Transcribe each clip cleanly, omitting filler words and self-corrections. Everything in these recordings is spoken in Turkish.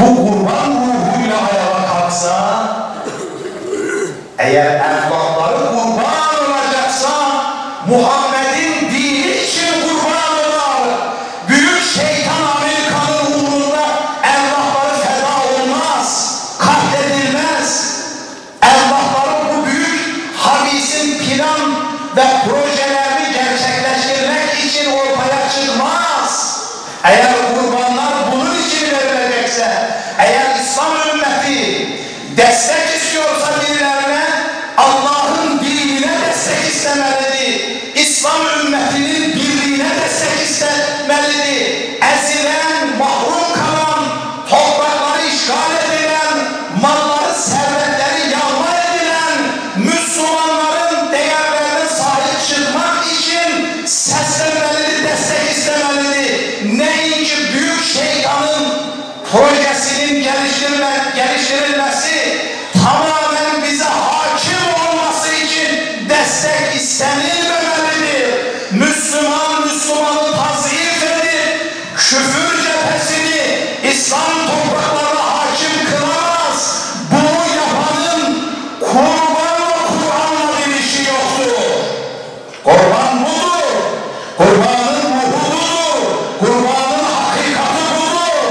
bu kurban ruhuyla ayağa kalksa, eğer evlatları kurban olacaksa, Muhammed'in dini için kurban olar. Büyük şeytan Amerika'nın uğrunda evlatları feda olmaz, katledilmez. Evlatların bu büyük habisin plan ve projelerini gerçekleştirmek için ortaya çıkmaz. Eğer kurbanlar bunun için verilecekse, eğer İslam ümmeti destek istiyorsa birilerine, Allah'ın dinine destek istemelidir. İslam ümmetinin birliğine destek istemelidir. Ezilen, mahrum kalan, toprakları işgal edilen, malları, servetleri yağma edilen Müslümanların değerlerine sahip çıkmak için seslenmelidir, destek istemelidir. Neyin ki büyük şeytanın projesinin geliştirilmesi, tamamen bize hakim olması için destek istenilmemelidir. Müslümanı taziyif edip küfür cephesini İslam topraklarına hakim kılamaz. Bunu yapanın Kur'an'la bir işi yoktur. Kurban budur. Kurbanın ruhu budur. Kurbanın hakikati budur.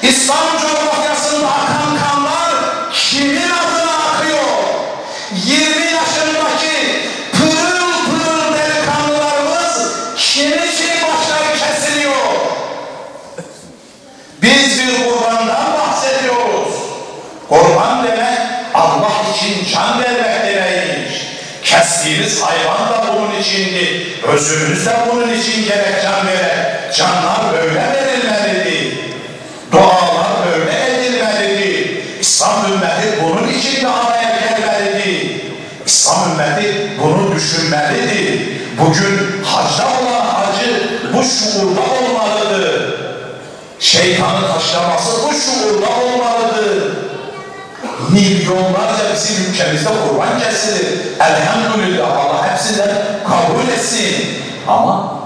İslam coğrafyasında akan kanlar kimin adına akıyor? 20 yaşındaki pırıl pırıl delikanlılarımız kimin için başları kesiliyor? Biz bir kurbandan bahsediyoruz. Kurban demek Allah için can vermek demekmiş. Kestiğimiz hayvan da bunun içindi. Özümüz de bunun için gerek can verir. Canlar böyle verilmelidir. Dualar böyle edilmelidir. İslam ümmeti bunun için de araya gelmelidir. İslam ümmeti bunu düşünmelidir. Bugün hacda olan hacı bu şuurda olmalıdır. Şeytanı taşlaması bu şuurda olmalıdır. Milyonlarca bizim ülkemizde kurban kesilir. Elhamdülillah, Allah hepsinden kabul etsin. Ama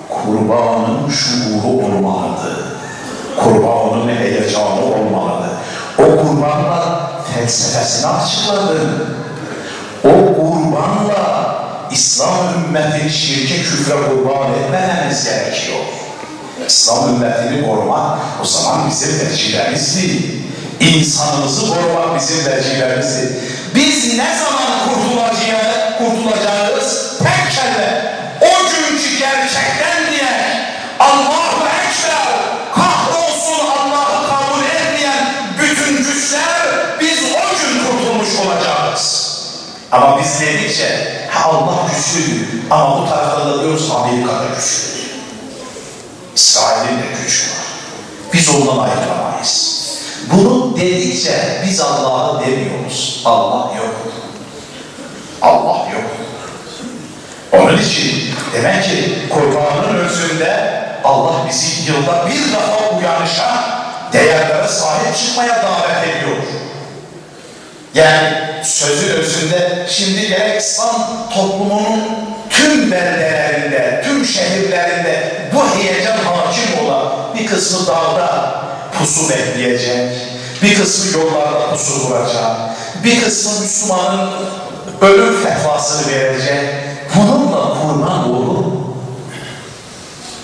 kurbanın şuuru olmalıdır. Kurbanın heyecanı olmalıdır. O kurbanla felsefesini açıkladım. O kurbanla İslam ümmetini şirke küfre kurban etmememiz gerekiyor. İslam ümmetini korumak o zaman bizim vecibemizdir. İnsanımızı korumak bizim vecibemizdir. Biz ne zaman kurtulacağız? Tek kelime. O günkü gerçekten diye Allahu Ekber, kahrolsun Allah'ı kabul etmeyen bütün güçler, biz o gün kurtulmuş olacağız. Ama biz dedikçe Allah güçlüdür. Ama bu tarafta da diyoruz Amerika'da güçlüdür. İsrail'in de gücü var. Biz ondan ayrılamayız. Bunu dedikçe biz Allah'ı demiyoruz. Allah yok. Allah yok. Onun için demek ki kurbanın özünde Allah bizi yılda bir defa uyanışa, değerlere sahip çıkmaya davet ediyor. Yani sözün özünde şimdi gerek İslam toplumunun tüm beldelerinde, tüm şehirlerinde bu heyecan hakim olan bir kısmı dağda pusu bekleyecek, bir kısmı yollarda pusu kuracak, bir kısmı Müslümanın ölüm fetvasını verecek. Bununla kurban olur mu?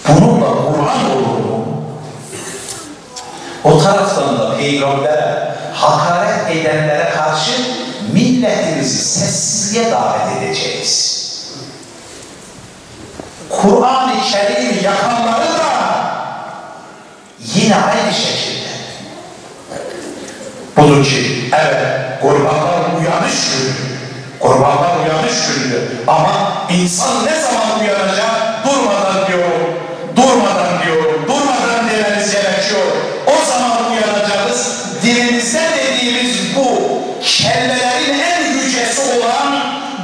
Bununla kurban olur mu? O taraftan da peygambere hakaret edenlere karşı milletimizi sessizliğe davet edeceğiz. Kur'an-ı Kerim'i yakanları da yine aynı şekilde. Budur ki evet, kurbanlar uyanış günü. Kurbanlar uyanış günüdür. Ama insan ne zaman uyanacak? Durmadan diyorum, durmadan diyorum, durmadan demeniz gerekiyor. O zaman uyanacağız. Dilimizde dediğimiz bu kellelerin en yücesi olan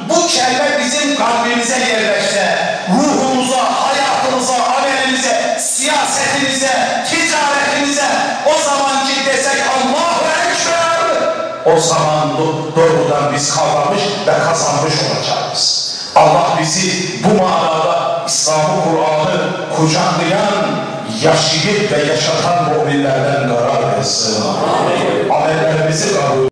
bu kelle bizim kalbimize yerleşse, ruhumuza, hayatımıza, amelimize, siyasetimize, ticaretimize, o zamanki desek Allahu Ekber, o zaman doğrudan biz kavramış ve kazanmış olacağız. Allah bizi bu manada İslam'ı, Kur'an'ı kucaklayan, yaşayıp ve yaşatan müminlerden karar versin. Amellerimizi kabul